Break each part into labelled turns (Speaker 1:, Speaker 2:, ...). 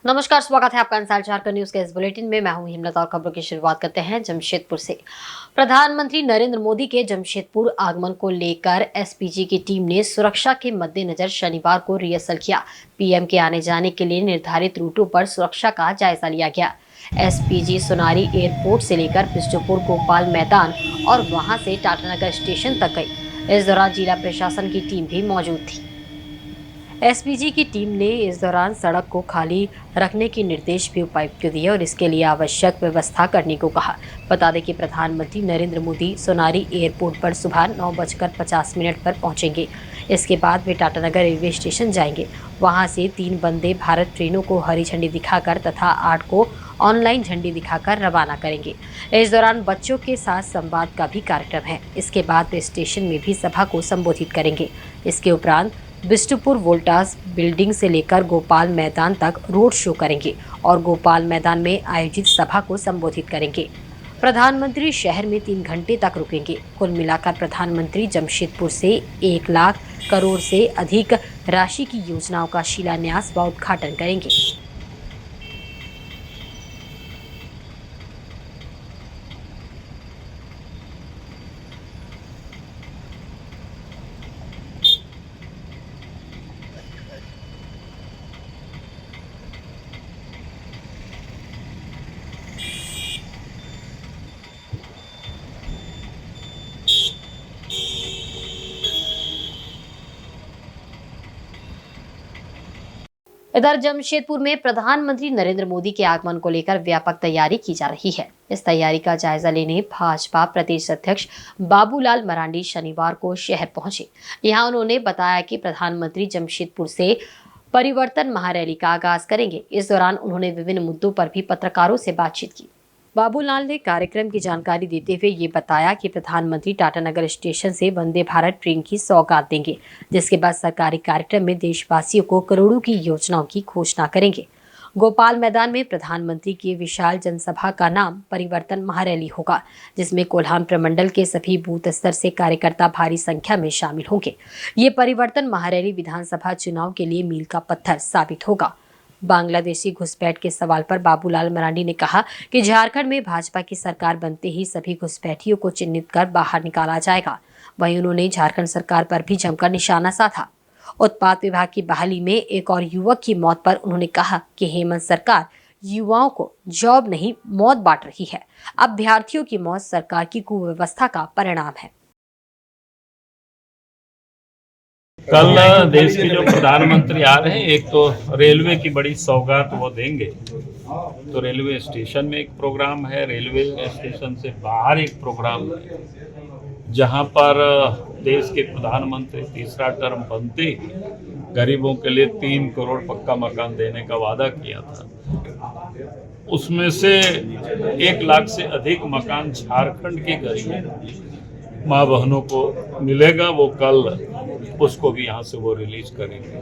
Speaker 1: नमस्कार, स्वागत है आपका इंसाइड झारखंड न्यूज के इस बुलेटिन में। मैं हूं हिमलता और खबरों की शुरुआत करते हैं जमशेदपुर से। प्रधानमंत्री नरेंद्र मोदी के जमशेदपुर आगमन को लेकर एसपीजी की टीम ने सुरक्षा के मद्देनजर शनिवार को रिहर्सल किया। पीएम के आने जाने के लिए निर्धारित रूटों पर सुरक्षा का जायजा लिया गया। एसपीजी सोनारी एयरपोर्ट से लेकर बिष्टुपुर गोपाल मैदान और वहां से टाटानगर स्टेशन तक गई। इस दौरान जिला प्रशासन की टीम भी मौजूद थी। एसपीजी की टीम ने इस दौरान सड़क को खाली रखने के निर्देश भी उपायुक्त को दिए और इसके लिए आवश्यक व्यवस्था करने को कहा। बता दें कि प्रधानमंत्री नरेंद्र मोदी सोनारी एयरपोर्ट पर सुबह 9:50 पर पहुंचेंगे। इसके बाद वे टाटानगर रेलवे स्टेशन जाएंगे। वहां से 3 वंदे भारत ट्रेनों को हरी झंडी दिखाकर तथा 8 को ऑनलाइन झंडी दिखाकर रवाना करेंगे। इस दौरान बच्चों के साथ संवाद का भी कार्यक्रम है। इसके बाद वे स्टेशन में भी सभा को संबोधित करेंगे। इसके उपरांत बिष्टुपुर वोल्टास बिल्डिंग से लेकर गोपाल मैदान तक रोड शो करेंगे और गोपाल मैदान में आयोजित सभा को संबोधित करेंगे। प्रधानमंत्री शहर में 3 घंटे तक रुकेंगे। कुल मिलाकर प्रधानमंत्री जमशेदपुर से 1 लाख करोड़ से अधिक राशि की योजनाओं का शिलान्यास व उद्घाटन करेंगे। इधर जमशेदपुर में प्रधानमंत्री नरेंद्र मोदी के आगमन को लेकर व्यापक तैयारी की जा रही है। इस तैयारी का जायजा लेने भाजपा प्रदेश अध्यक्ष बाबूलाल मरांडी शनिवार को शहर पहुंचे। यहां उन्होंने बताया कि प्रधानमंत्री जमशेदपुर से परिवर्तन महारैली का आगाज करेंगे। इस दौरान उन्होंने विभिन्न मुद्दों पर भी पत्रकारों से बातचीत की। बाबूलाल ने कार्यक्रम की जानकारी देते हुए ये बताया कि प्रधानमंत्री टाटानगर स्टेशन से वंदे भारत ट्रेन की सौगात देंगे, जिसके बाद सरकारी कार्यक्रम में देशवासियों को करोड़ों की योजनाओं की घोषणा करेंगे। गोपाल मैदान में प्रधानमंत्री की विशाल जनसभा का नाम परिवर्तन महारैली होगा, जिसमें कोल्हान प्रमंडल के सभी बूथ स्तर से कार्यकर्ता भारी संख्या में शामिल होंगे। ये परिवर्तन महारैली विधानसभा चुनाव के लिए मील का पत्थर साबित होगा। बांग्लादेशी घुसपैठ के सवाल पर बाबूलाल मरांडी ने कहा कि झारखंड में भाजपा की सरकार बनते ही सभी घुसपैठियों को चिन्हित कर बाहर निकाला जाएगा। वहीं उन्होंने झारखंड सरकार पर भी जमकर निशाना साधा। उत्पाद विभाग की बहाली में एक और युवक की मौत पर उन्होंने कहा कि हेमंत सरकार युवाओं को जॉब नहीं मौत बांट रही है। अभ्यर्थियों की मौत सरकार की कुव्यवस्था का परिणाम है।
Speaker 2: कल देश के जो प्रधानमंत्री आ रहे हैं, एक तो रेलवे की बड़ी सौगात वो देंगे, तो रेलवे स्टेशन में एक प्रोग्राम है, रेलवे स्टेशन से बाहर एक प्रोग्राम है, जहां पर देश के प्रधानमंत्री तीसरा टर्म बनते ही गरीबों के लिए 3 करोड़ पक्का मकान देने का वादा किया था। उसमें से 1 लाख से अधिक मकान झारखंड के गरीब माँ बहनों को मिलेगा। वो कल उसको भी यहाँ से वो रिलीज करेंगे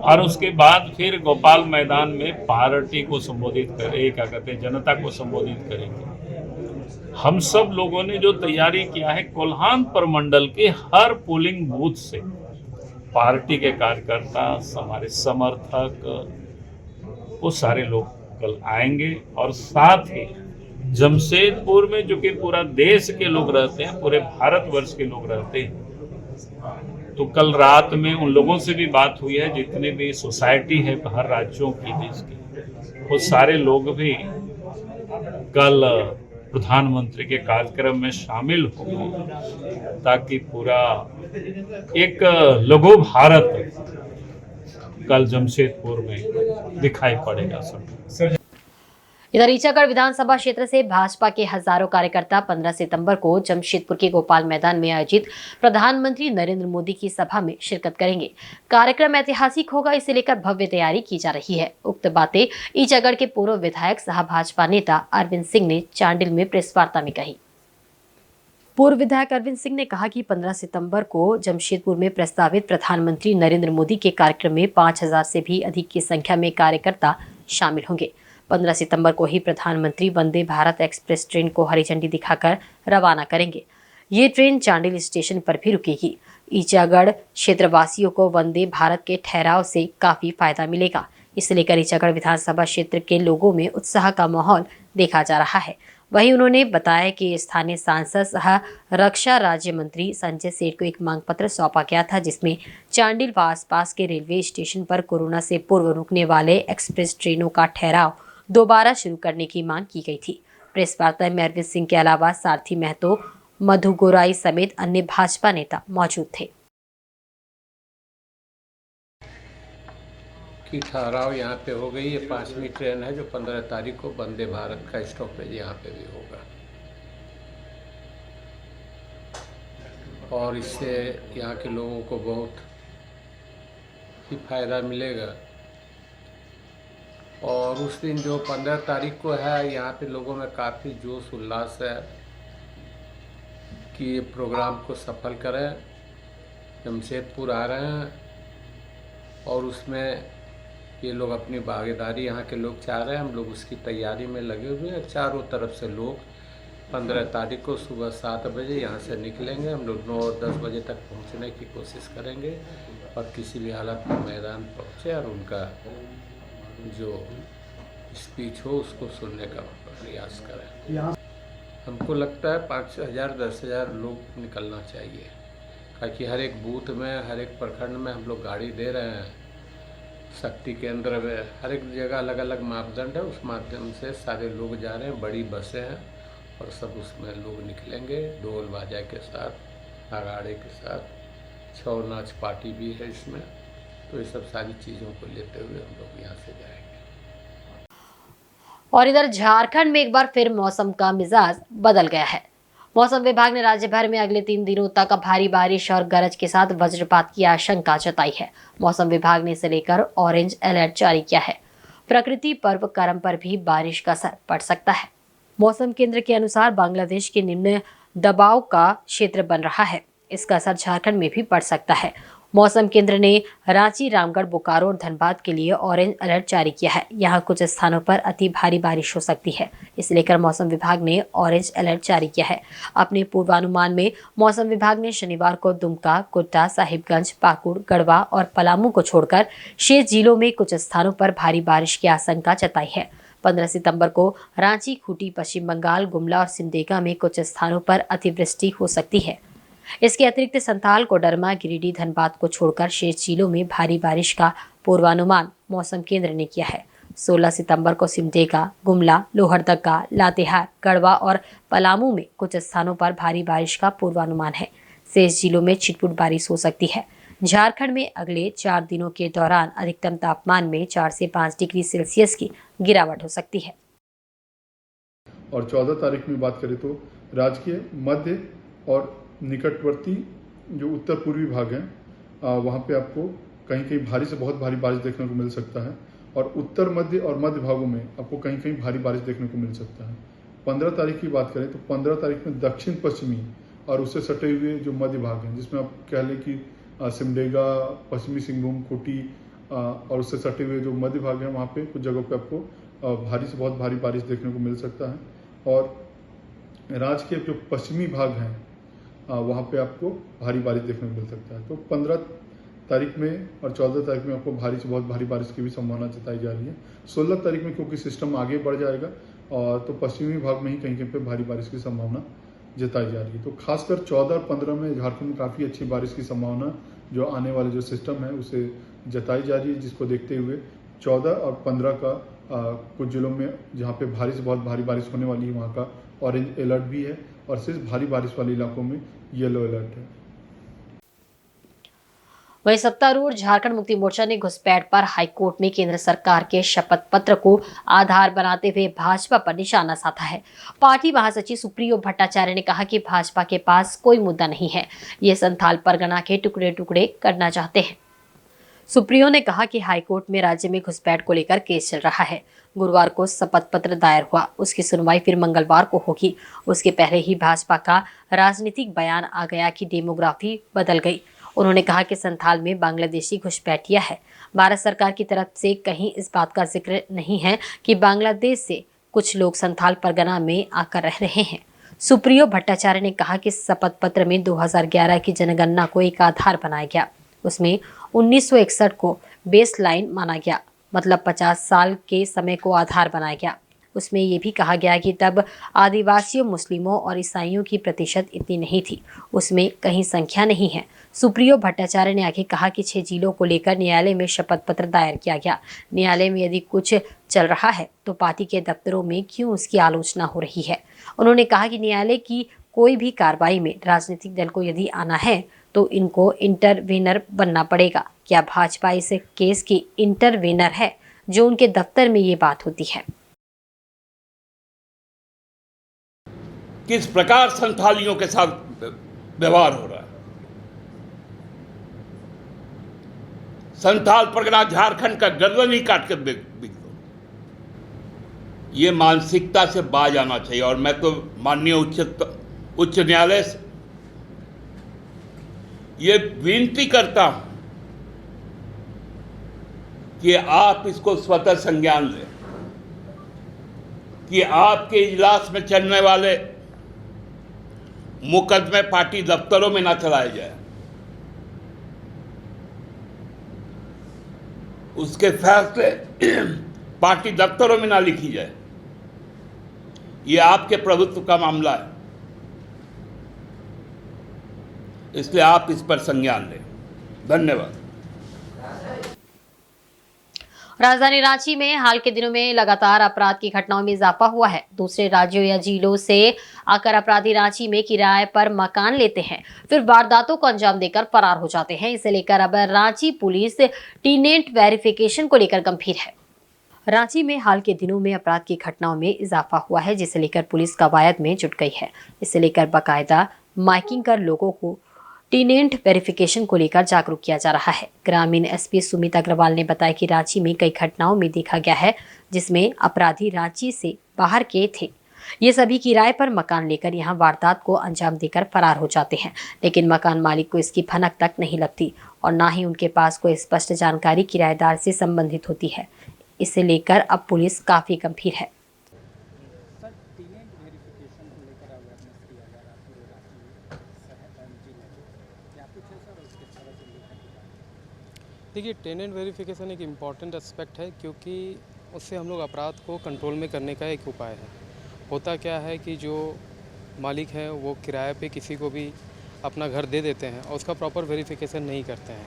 Speaker 2: और उसके बाद फिर गोपाल मैदान में पार्टी को संबोधित करें, क्या कहते हैं, जनता को संबोधित करेंगे। हम सब लोगों ने जो तैयारी किया है, कोल्हान प्रमंडल के हर पोलिंग बूथ से पार्टी के कार्यकर्ता, हमारे समर्थक, वो सारे लोग कल आएंगे और साथ ही जमशेदपुर में जो कि पूरा देश के लोग रहते हैं, पूरे भारतवर्ष के लोग रहते हैं, तो कल रात में उन लोगों से भी बात हुई है, जितने भी सोसाइटी है हर राज्यों की, देश की, वो सारे लोग भी कल प्रधानमंत्री के कार्यक्रम में शामिल होंगे, ताकि पूरा एक लघु भारत कल जमशेदपुर में दिखाई पड़ेगा सब।
Speaker 1: इधर ईचागढ़ विधानसभा क्षेत्र से भाजपा के हजारों कार्यकर्ता 15 सितंबर को जमशेदपुर के गोपाल मैदान में आयोजित प्रधानमंत्री नरेंद्र मोदी की सभा में शिरकत करेंगे। कार्यक्रम ऐतिहासिक होगा, इसे लेकर भव्य तैयारी की जा रही है। उक्त बातें ईचागढ़ के पूर्व विधायक सह भाजपा नेता अरविंद सिंह ने चांडिल में प्रेस वार्ता में कही। पूर्व विधायक अरविंद सिंह ने कहा कि 15 सितंबर को जमशेदपुर में प्रस्तावित प्रधानमंत्री नरेंद्र मोदी के कार्यक्रम में 5000 से भी अधिक की संख्या में कार्यकर्ता शामिल होंगे। 15 सितंबर को ही प्रधानमंत्री वंदे भारत एक्सप्रेस ट्रेन को हरी झंडी दिखाकर रवाना करेंगे। ये ट्रेन चांडिल स्टेशन पर भी रुकेगी। ईचागढ़ क्षेत्रवासियों को वंदे भारत के ठहराव से काफी फायदा मिलेगा। इसे लेकर ईचागढ़ विधानसभा क्षेत्र के लोगों में उत्साह का माहौल देखा जा रहा है। वहीं उन्होंने बताया कि स्थानीय सांसद सह रक्षा राज्य मंत्री संजय सेठ को एक मांग पत्र सौंपा गया था, जिसमें चांडिल व आसपास के रेलवे स्टेशन पर कोरोना से पूर्व रुकने वाले एक्सप्रेस ट्रेनों का ठहराव दोबारा शुरू करने की मांग की गई थी। प्रेस वार्ता में अरविंद सिंह के अलावा सारथी महतो, मधु गोराई समेत अन्य भाजपा नेता मौजूद थे।
Speaker 3: की ठहराव यहाँ पे हो गई। ये 5वीं ट्रेन है जो 15 तारीख को वंदे भारत का स्टॉपेज यहाँ पे भी होगा और इससे यहाँ के लोगों को बहुत ही फायदा मिलेगा। और उस दिन जो 15 तारीख को है, यहाँ पे लोगों में काफ़ी जोश उल्लास है कि ये प्रोग्राम को सफल करें। जमशेदपुर आ रहे हैं और उसमें ये लोग अपनी भागीदारी यहाँ के लोग चाह रहे हैं। हम लोग उसकी तैयारी में लगे हुए हैं। चारों तरफ से लोग 15 तारीख को सुबह 7 बजे यहाँ से निकलेंगे। हम लोग 9 और 10 बजे तक पहुँचने की कोशिश करेंगे और किसी भी हालत में मैदान पहुँचे और उनका जो स्पीच हो उसको सुनने का प्रयास करें। हमको लगता है 5,000-10,000 लोग निकलना चाहिए, ताकि हर एक बूथ में, हर एक प्रखंड में हम लोग गाड़ी दे रहे हैं। शक्ति केंद्र में हर एक जगह अलग अलग मापदंड है, उस माध्यम से सारे लोग जा रहे हैं। बड़ी बसें हैं और सब उसमें लोग निकलेंगे ढोल बाजा के साथ, नगाड़े के साथ। छौ नाच पार्टी भी है इसमें। तो ये सब सारी चीज़ों को लेते हुए हम लोग यहाँ से जाएंगे।
Speaker 1: और इधर झारखंड में एक बार फिर मौसम का मिजाज बदल गया है। मौसम विभाग ने राज्य भर में अगले 3 दिनों तक भारी बारिश और गरज के साथ वज्रपात की आशंका जताई है। मौसम विभाग ने इसे लेकर ऑरेंज अलर्ट जारी किया है। प्रकृति पर्व करम पर भी बारिश का असर पड़ सकता है। मौसम केंद्र के अनुसार बांग्लादेश के निम्न दबाव का क्षेत्र बन रहा है। इसका असर झारखंड में भी पड़ सकता है। मौसम केंद्र ने रांची, रामगढ़, बोकारो और धनबाद के लिए ऑरेंज अलर्ट जारी किया है। यहाँ कुछ स्थानों पर अति भारी बारिश हो सकती है। इसे लेकर मौसम विभाग ने ऑरेंज अलर्ट जारी किया है। अपने पूर्वानुमान में मौसम विभाग ने शनिवार को दुमका, कुट्टा, साहिबगंज, पाकुड़, गढ़वा और पलामू को छोड़कर शेष जिलों में कुछ स्थानों पर भारी बारिश की आशंका जताई है। 15 सितंबर को रांची, खूंटी, पश्चिम बंगाल, गुमला और सिमडेगा में कुछ स्थानों पर अतिवृष्टि हो सकती है। इसके अतिरिक्त संथाल, कोडरमा, गिरिडीह, धनबाद को छोड़कर शेष जिलों में भारी बारिश का पूर्वानुमान मौसम केंद्र ने किया है। 16 सितंबर को सिमडेगा, गुमला, लोहरदगा, लातेहार, गढ़वा और पलामू में कुछ स्थानों पर भारी बारिश का पूर्वानुमान है। शेष जिलों में छिटपुट बारिश हो सकती है। झारखंड में अगले 4 दिनों के दौरान अधिकतम तापमान में 4 से 5 डिग्री सेल्सियस की गिरावट हो सकती है।
Speaker 4: और 14 तारीख में बात करें तो राज्य के मध्य और निकटवर्ती जो उत्तर पूर्वी भाग हैं वहाँ पे आपको कहीं कहीं भारी से बहुत भारी बारिश देखने को मिल सकता है। और उत्तर मध्य और मध्य भागों में आपको कहीं कहीं भारी बारिश देखने को मिल सकता है। 15 तारीख की बात करें तो 15 तारीख में दक्षिण पश्चिमी और उससे सटे हुए जो मध्य भाग हैं, जिसमें आप कह लें कि सिमडेगा, पश्चिमी सिंहभूम, खूंटी और उससे सटे हुए जो मध्य भाग हैं, वहाँ पे कुछ जगहों पे आपको भारी से बहुत भारी बारिश देखने को मिल सकता है। और राज्य के जो पश्चिमी भाग हैं वहाँ पे आपको भारी बारिश देखने को मिल सकता है। तो 15 तारीख में और 14 तारीख में आपको भारी से बहुत भारी बारिश की भी संभावना जताई जा रही है। 16 तारीख में क्योंकि सिस्टम आगे बढ़ जाएगा और तो पश्चिमी भाग में ही कहीं कहीं पे भारी बारिश की संभावना जताई जा रही है। तो खासकर 14 और 15 में झारखंड में काफ़ी अच्छी बारिश की संभावना जो आने वाले जो सिस्टम है उसे जताई जा रही है, जिसको देखते हुए 14 और 15 का कुछ जिलों में जहाँ पे भारी से बहुत भारी बारिश होने वाली है वहाँ का ऑरेंज अलर्ट भी है और सिर्फ भारी बारिश वाले इलाकों में येलो अलर्ट है।
Speaker 1: वहीं सत्तारूढ़ झारखंड मुक्ति मोर्चा ने घुसपैठ पर हाईकोर्ट में केंद्र सरकार के शपथ पत्र को आधार बनाते हुए भाजपा पर निशाना साधा है। पार्टी महासचिव सुप्रियो भट्टाचार्य ने कहा कि भाजपा के पास कोई मुद्दा नहीं है, ये संथाल परगना के टुकड़े टुकड़े करना चाहते हैं। सुप्रियो ने कहा कि हाईकोर्ट में राज्य में घुसपैठ को लेकर केस चल रहा है। गुरुवार को शपथ पत्र दायर हुआ, उसकी सुनवाई फिर मंगलवार को होगी। उसके पहले ही भाजपा का राजनीतिक बयान आ गया कि डेमोग्राफी बदल गई। उन्होंने कहा कि संथाल में बांग्लादेशी घुसपैठिया है। भारत सरकार की तरफ से कहीं इस बात का जिक्र नहीं है कि बांग्लादेश से कुछ लोग संथाल परगना में आकर रह रहे हैं। सुप्रियो भट्टाचार्य ने कहा कि शपथ पत्र में 2011 की जनगणना को एक आधार बनाया गया। उसमें 1961 को बेस लाइन माना गया। मतलब 50 साल के समय को आधार बनाया गया। उसमें ये भी कहा गया कि तब आदिवासियों, मुस्लिमों और ईसाइयों की प्रतिशत इतनी नहीं थी, उसमें कहीं संख्या नहीं है। सुप्रियो भट्टाचार्य ने आगे कहा कि 6 जिलों को लेकर न्यायालय में शपथ पत्र दायर किया गया। न्यायालय में यदि कुछ चल रहा है तो पार्टी के दफ्तरों में क्यों उसकी आलोचना हो रही है। उन्होंने कहा कि न्यायालय की कोई भी कार्रवाई में राजनीतिक दल को यदि आना है तो इनको इंटरवेनर बनना पड़ेगा। क्या भाजपा इस केस की इंटरवेनर है जो उनके दफ्तर में ये बात होती है?
Speaker 5: किस प्रकार संथालियों के साथ व्यवहार हो रहा है। संथाल परगना झारखंड का गर्दन ही काट कर बिक दो। ये मानसिकता से बाज आना चाहिए। और मैं तो माननीय उच्च न्यायालय से ये विनती करता हूं कि आप इसको स्वतः संज्ञान लें कि आपके इजलास में चलने वाले मुकदमे पार्टी दफ्तरों में ना चलाए जाए, उसके फैसले पार्टी दफ्तरों में ना लिखी जाए। ये आपके प्रभुत्व का मामला है, इसलिए आप इस पर संज्ञान लें। धन्यवाद।
Speaker 1: राजधानी रांची में हाल के दिनों में लगातार अपराध की घटनाओं में इजाफा हुआ है। दूसरे राज्यों या जिलों से आकर अपराधी रांची में किराए पर मकान लेते हैं, फिर वारदातों को अंजाम देकर फरार हो जाते हैं। इसे लेकर अब रांची पुलिस टीनेंट वेरिफिकेशन को लेकर गंभीर है। रांची में हाल के दिनों में अपराध की घटनाओं में इजाफा हुआ है, जिसे लेकर पुलिस कवायद में जुट गई है। इसे लेकर बाकायदा माइकिंग कर लोगों को टीनेंट वेरिफिकेशन को लेकर जागरूक किया जा रहा है। ग्रामीण एसपी सुमित अग्रवाल ने बताया कि रांची में कई घटनाओं में देखा गया है जिसमें अपराधी रांची से बाहर के थे। ये सभी किराए पर मकान लेकर यहां वारदात को अंजाम देकर फरार हो जाते हैं, लेकिन मकान मालिक को इसकी भनक तक नहीं लगती और ना ही उनके पास कोई स्पष्ट जानकारी किराएदार से संबंधित होती है। इसे लेकर अब पुलिस काफी गंभीर है।
Speaker 6: देखिए, टेनेंट वेरिफिकेशन एक इम्पॉर्टेंट एस्पेक्ट है, क्योंकि उससे हम लोग अपराध को कंट्रोल में करने का एक उपाय है। होता क्या है कि जो मालिक है वो किराए पे किसी को भी अपना घर दे देते हैं और उसका प्रॉपर वेरिफिकेशन नहीं करते हैं।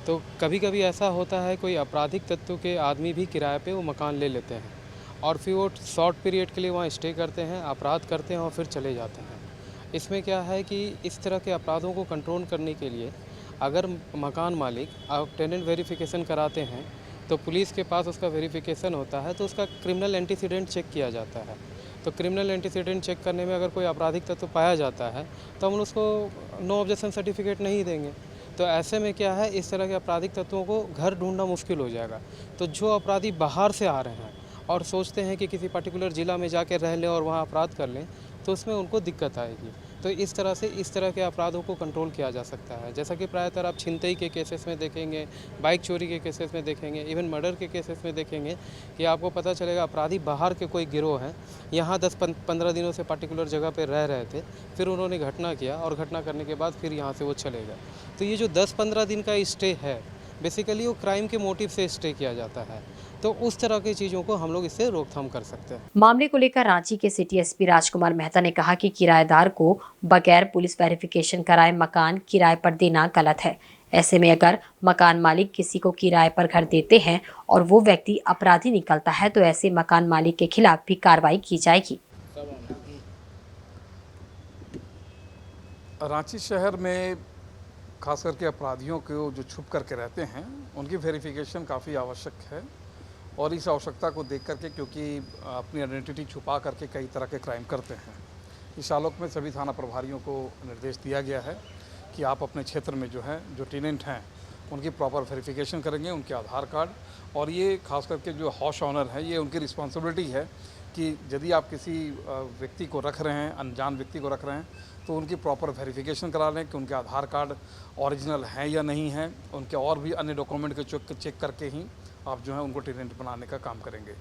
Speaker 6: तो कभी कभी ऐसा होता है कोई आपराधिक तत्व के आदमी भी किराए पे वो मकान ले लेते हैं और फिर वो शॉर्ट पीरियड के लिए वहाँ स्टे करते हैं, अपराध करते हैं और फिर चले जाते हैं। इसमें क्या है कि इस तरह के अपराधों को कंट्रोल करने के लिए अगर मकान मालिक आप टेनेंट वेरिफिकेशन कराते हैं तो पुलिस के पास उसका वेरिफिकेशन होता है, तो उसका क्रिमिनल एंटीसीडेंट चेक किया जाता है। तो क्रिमिनल एंटीसीडेंट चेक करने में अगर कोई आपराधिक तत्व पाया जाता है तो हम उसको नो ऑब्जेक्शन सर्टिफिकेट नहीं देंगे। तो ऐसे में क्या है, इस तरह के आपराधिक तत्वों को घर ढूंढना मुश्किल हो जाएगा। तो जो अपराधी बाहर से आ रहे हैं और सोचते हैं कि किसी पर्टिकुलर ज़िला में जाकर रह लें और वहाँ अपराध कर लें, तो उसमें उनको दिक्कत आएगी। तो इस तरह से इस तरह के अपराधों को कंट्रोल किया जा सकता है। जैसा कि प्रायतर आप छिनतई के केसेस में देखेंगे, बाइक चोरी के केसेस में देखेंगे, इवन मर्डर के केसेस में देखेंगे कि आपको पता चलेगा अपराधी बाहर के कोई गिरोह हैं, यहाँ 10-15 दिनों से पर्टिकुलर जगह पे रह रहे थे, फिर उन्होंने घटना किया और घटना करने के बाद फिर यहाँ से वो चले गए। तो ये जो 10-15 दिन का स्टे है, बेसिकली वो क्राइम के मोटिव से स्टे किया जाता है। तो उस तरह की चीज़ों को हम लोग इससे रोकथाम कर सकते हैं।
Speaker 1: मामले को लेकर रांची के सिटी एसपी राजकुमार मेहता ने कहा कि किराएदार को बगैर पुलिस वेरिफिकेशन कराए मकान किराए पर देना गलत है। ऐसे में अगर मकान मालिक किसी को किराए पर घर देते हैं और वो व्यक्ति अपराधी निकलता है तो ऐसे मकान मालिक के खिलाफ भी कार्रवाई की जाएगी।
Speaker 7: रांची शहर में खास करके अपराधियों को जो छुप करके रहते हैं उनकी वेरिफिकेशन काफ़ी आवश्यक है। और इस आवश्यकता को देख करके, क्योंकि अपनी आइडेंटिटी छुपा करके कई तरह के क्राइम करते हैं, इस आलोक में सभी थाना प्रभारियों को निर्देश दिया गया है कि आप अपने क्षेत्र में जो टेनेंट हैं उनकी प्रॉपर वेरिफिकेशन करेंगे, उनके आधार कार्ड। और ये खास करके जो हाउस ऑनर है, ये उनकी रिस्पॉन्सिबिलिटी है कि यदि आप किसी व्यक्ति को रख रहे हैं, अनजान व्यक्ति को रख रहे हैं, तो उनकी प्रॉपर वेरिफिकेशन करा लें कि उनके आधार कार्ड ओरिजिनल हैं या नहीं हैं। उनके और भी अन्य डॉक्यूमेंट के चेक करके ही आप उनको टेनेंट बनाने का काम करेंगे,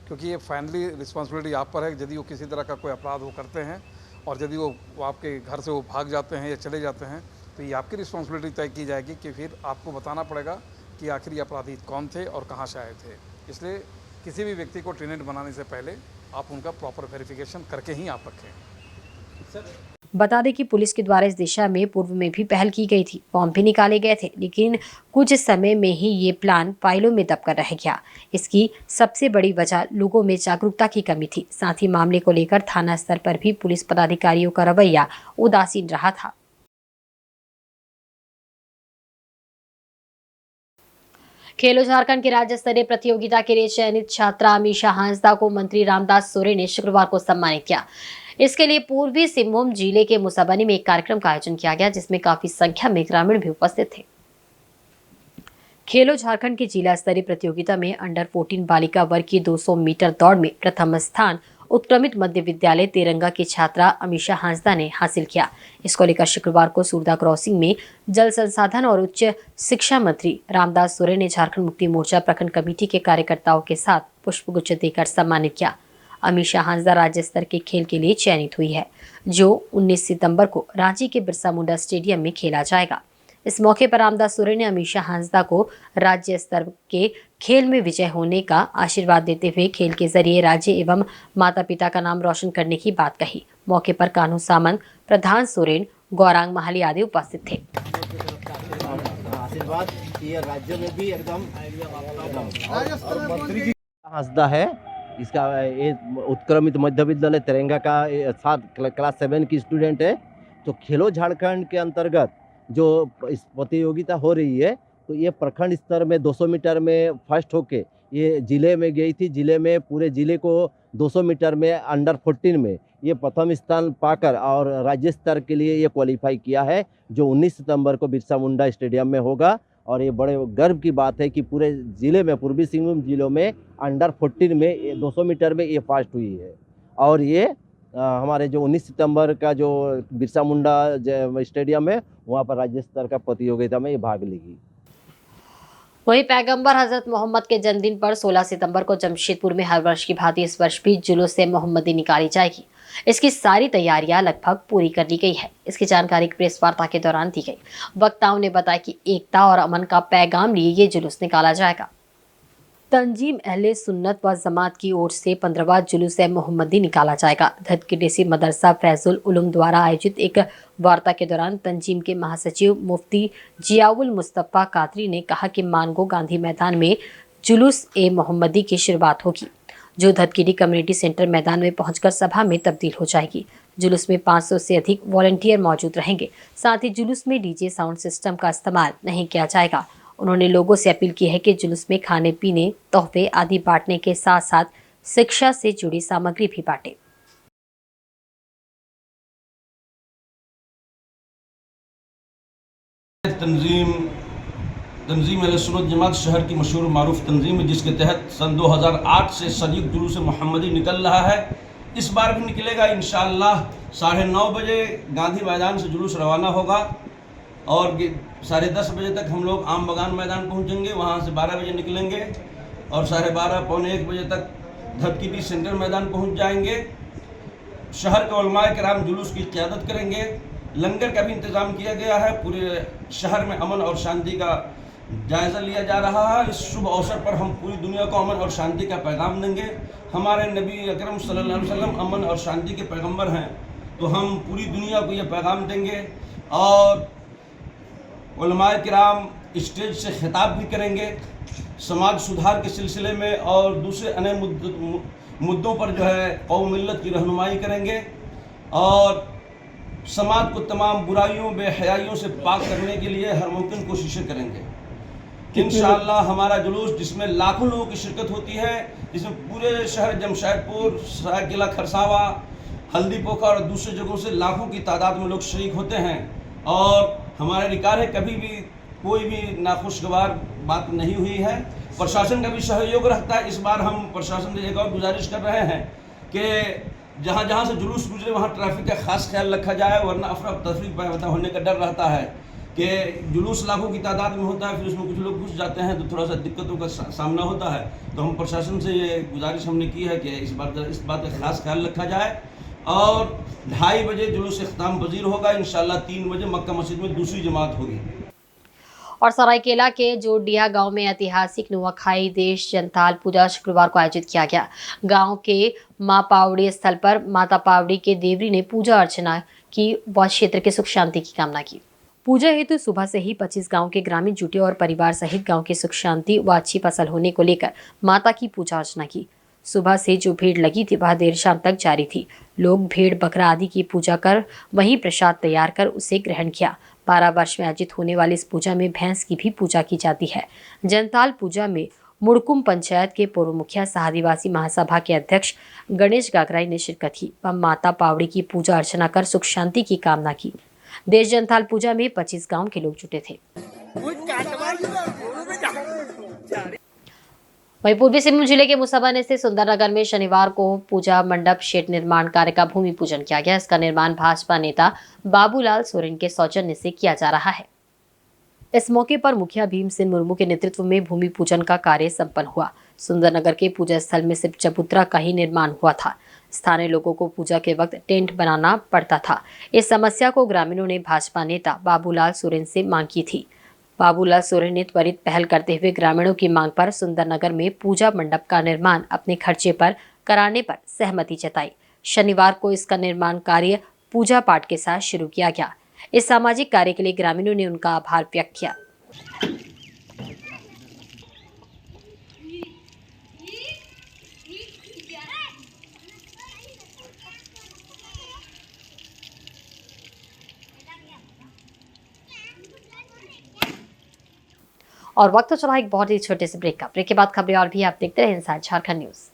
Speaker 7: क्योंकि ये फाइनली रिस्पॉन्सिबिलिटी आप पर है। यदि वो किसी तरह का कोई अपराध वो करते हैं और यदि वो आपके घर से वो भाग जाते हैं या चले जाते हैं, तो ये आपकी रिस्पॉन्सिबिलिटी तय की जाएगी कि फिर आपको बताना पड़ेगा कि आखिर ये अपराधी कौन थे और कहाँ से आए थे। इसलिए किसी भी व्यक्ति को टेनेंट बनाने से पहले आप उनका प्रॉपर वेरिफिकेशन करके ही आप रखें।
Speaker 1: बता दें कि पुलिस के द्वारा इस दिशा में पूर्व में भी पहल की गई थी, फॉर्म भी निकाले गए थे, लेकिन कुछ समय में ही ये प्लान फाइलों में दबकर रह गया। इसकी सबसे बड़ी वजह लोगों में जागरूकता की कमी थी। साथ ही मामले को लेकर थाना स्तर पर भी पुलिस पदाधिकारियों का रवैया उदासीन रहा था। खेलो झारखंड की राज्य स्तरीय प्रतियोगिता के लिए चयनित छात्रा अमीशा हांसदा को मंत्री रामदास सोरेन ने शुक्रवार को सम्मानित किया। इसके लिए पूर्वी सिंहभूम जिले के मुसाबनी में एक कार्यक्रम का आयोजन किया गया, जिसमें काफी संख्या में ग्रामीण भी उपस्थित थे। खेलो झारखंड की जिला स्तरीय प्रतियोगिता में अंडर 14 बालिका वर्ग की 200 मीटर दौड़ में प्रथम स्थान उत्क्रमित मध्य विद्यालय तेरंगा की छात्रा अमीशा हांसदा ने हासिल किया। इसको लेकर शुक्रवार को सूरदा क्रॉसिंग में जल संसाधन और उच्च शिक्षा मंत्री रामदास सोरेन ने झारखंड मुक्ति मोर्चा प्रखंड कमेटी के कार्यकर्ताओं के साथ पुष्पगुच्छ देकर सम्मानित किया। अमीशा हांसदा राज्य स्तर के खेल के लिए चयनित हुई है, जो 19 सितंबर को रांची के बिरसा मुंडा स्टेडियम में खेला जाएगा। इस मौके पर रामदास सोरेन ने अमीशा हांसदा को राज्य स्तर के खेल में विजय होने का आशीर्वाद देते हुए खेल के जरिए राज्य एवं माता पिता का नाम रोशन करने की बात कही। मौके पर कान्हू सामंत, प्रधान सोरेन, गौरांग महाली आदि उपस्थित थे।
Speaker 8: आशीर्वाद ये राज्य में भी एकदम हांसदा है। इसका ये उत्क्रमित मध्य विद्यालय तिरंगा का 7 क्लास 7 की स्टूडेंट है। तो खेलो झारखंड के अंतर्गत जो इस प्रतियोगिता हो रही है, तो ये प्रखंड स्तर में 200 मीटर में फर्स्ट होके ये जिले में गई थी। जिले में पूरे जिले को 200 मीटर में अंडर 14 में ये प्रथम स्थान पाकर और राज्य स्तर के लिए ये क्वालिफाई किया है, जो 19 सितंबर को बिरसा मुंडा स्टेडियम में होगा। और ये बड़े गर्व की बात है कि पूरे ज़िले में, पूर्वी सिंहभूम जिलों में अंडर 14 में 200 मीटर में ये फर्स्ट हुई है। और ये हमारे जो 19 सितंबर का जो बिरसा मुंडा स्टेडियम है, वहाँ पर राज्य स्तर का प्रतियोगिता में ये भाग लेगी।
Speaker 1: वहीं पैगंबर हजरत मोहम्मद के जन्मदिन पर 16 सितंबर को जमशेदपुर में हर वर्ष की भांति इस वर्ष भी जुलूस से मोहम्मदी निकाली जाएगी। इसकी सारी तैयारियां लगभग पूरी कर ली गई है। इसकी जानकारी प्रेस वार्ता के दौरान दी गई। वक्ताओं ने बताया कि एकता और अमन का पैगाम लिए ये जुलूस निकाला जाएगा। तंजीम अहले सुन्नत व जमात की ओर से 15वां जुलूस मोहम्मदी निकाला जाएगा। धतकीडेसी मदरसा फैजुल उलूम द्वारा आयोजित एक वार्ता के दौरान तंजीम के महासचिव मुफ्ती जियाउल मुस्तफ़ा कादरी ने कहा कि मानगो गांधी मैदान में जुलूस मोहम्मदी की शुरुआत होगी, जो धतकीडी कम्युनिटी सेंटर मैदान में पहुंचकर सभा में तब्दील हो जाएगी। जुलूस में 500 से अधिक वॉलंटियर मौजूद रहेंगे। साथ ही जुलूस में डीजे साउंड सिस्टम का इस्तेमाल नहीं किया जाएगा। उन्होंने लोगों से अपील की है कि जुलूस में खाने पीने, तोहफे आदि बांटने के साथ साथ शिक्षा से जुड़ी सामग्री भी बांटे।
Speaker 9: तंजीम अहले सुन्नत जमात शहर की मशहूर मारूफ तंजीम है, जिसके तहत सन 2008 से संयुक्त जुलूस मोहम्मदी निकल रहा है। इस बार भी निकलेगा इंशाअल्लाह। 9:30 बजे गांधी मैदान से जुलूस रवाना होगा और 10:30 बजे तक हम लोग आम बगान मैदान पहुंचेंगे। वहां से 12 बजे निकलेंगे और 12:30 पौने 1 बजे तक धतकीडी सेंटर मैदान पहुंच जाएंगे। शहर के उलमाए किराम जुलूस की क़यादत करेंगे। लंगर का भी इंतज़ाम किया गया है। पूरे शहर में अमन और शांति का जायज़ा लिया जा रहा है। इस शुभ अवसर पर हम पूरी दुनिया को अमन और शांति का पैगाम देंगे। हमारे नबी अकरम सल्लल्लाहु अलैहि वसल्लम अमन और शांति के पैगंबर हैं, तो हम पूरी दुनिया को ये पैगाम देंगे। और उलमाए किराम स्टेज से खिताब भी करेंगे समाज सुधार के सिलसिले में, और दूसरे अन्य मुद्दों पर जो है कौम मिल्लत की रहनुमाई करेंगे और समाज को तमाम बुराइयों बेहयाइयों से पाक करने के लिए हर मुमकिन कोशिशें करेंगे। इंशाअल्लाह हमारा जुलूस, जिसमें लाखों लोगों की शिरकत होती है, जिसमें पूरे शहर जमशेदपुर, सरायकेला, खरसावा, हल्दी पोखर और दूसरे जगहों से लाखों की तादाद में लोग शरीक होते हैं। और हमारा रिकार है कभी भी कोई भी नाखुशगवार बात नहीं हुई है। प्रशासन का भी सहयोग रहता है। इस बार हम प्रशासन से एक और गुजारिश कर रहे हैं कि जहाँ जहाँ से जुलूस गुजरे वहाँ ट्रैफिक का खास ख्याल रखा जाए, वरना अफरा तफरी पैदा होने का डर रहता है कि जुलूस लाखों की तादाद में होता है, फिर उसमें कुछ लोग घुस जाते हैं तो थोड़ा सा दिक्कतों का सामना होता है। तो हम प्रशासन से ये गुजारिश हमने की है कि इस बात का खास ख्याल रखा जाए। और 2:30 बजे जुलूस इख्तिताम पजीर होगा। इंशाअल्लाह 3 बजे मक्का मस्जिद में दूसरी जमात होगी।
Speaker 1: और सरायकेला के जोडिया गांव में ऐतिहासिक नुआखाई देश जनताल पूजा शुक्रवार को आयोजित किया गया। गांव के मां पावड़ी स्थल पर माता पावड़ी के देवरी ने पूजा अर्चना की व क्षेत्र के सुख शांति की कामना की। पूजा हेतु सुबह से ही 25 गांव के ग्रामीण जुटे और परिवार सहित गांव की सुख शांति व अच्छी फसल होने को लेकर माता की पूजा अर्चना की। सुबह से जो भीड़ लगी थी वह देर शाम तक जारी थी। लोग भेड़ बकरा आदि की पूजा कर वहीं प्रसाद तैयार कर उसे ग्रहण किया। 12 वर्ष में आयोजित होने वाली इस पूजा में भैंस की भी पूजा की जाती है। जनताल पूजा में मुड़कुम पंचायत के पूर्व मुखिया आदिवासी महासभा के अध्यक्ष गणेश गागराई ने शिरकत की व माता पावड़ी की पूजा अर्चना कर सुख शांति की कामना की। देश जनताल पूजा में 25 गांव के लोग जुटे थे। वहीं पूर्वी सिंहभूम जिले के मुसाबा स्थित सुंदरनगर में शनिवार को पूजा मंडप शेड निर्माण कार्य का भूमि पूजन किया गया। इसका निर्माण भाजपा नेता बाबूलाल सोरेन के सौजन्य से किया जा रहा है। इस मौके पर मुखिया भीमसेन मुर्मू के नेतृत्व में भूमि पूजन का कार्य संपन्न हुआ। सुंदरनगर के पूजा स्थल में सिर्फ चबूतरा का ही निर्माण हुआ था। स्थानीय लोगों को पूजा के वक्त टेंट बनाना पड़ता था। इस समस्या को ग्रामीणों ने भाजपा नेता बाबूलाल सोरेन से मांग की थी। बाबूलाल सोरेन ने त्वरित पहल करते हुए ग्रामीणों की मांग पर सुंदरनगर में पूजा मंडप का निर्माण अपने खर्चे पर कराने पर सहमति जताई। शनिवार को इसका निर्माण कार्य पूजा पाठ के साथ शुरू किया गया। इस सामाजिक कार्य के लिए ग्रामीणों ने उनका आभार व्यक्त किया। और वक्त तो चला एक बहुत ही छोटे से ब्रेक का। ब्रेक के बाद खबरें और भी आप देखते रहे इंसाइड झारखंड न्यूज।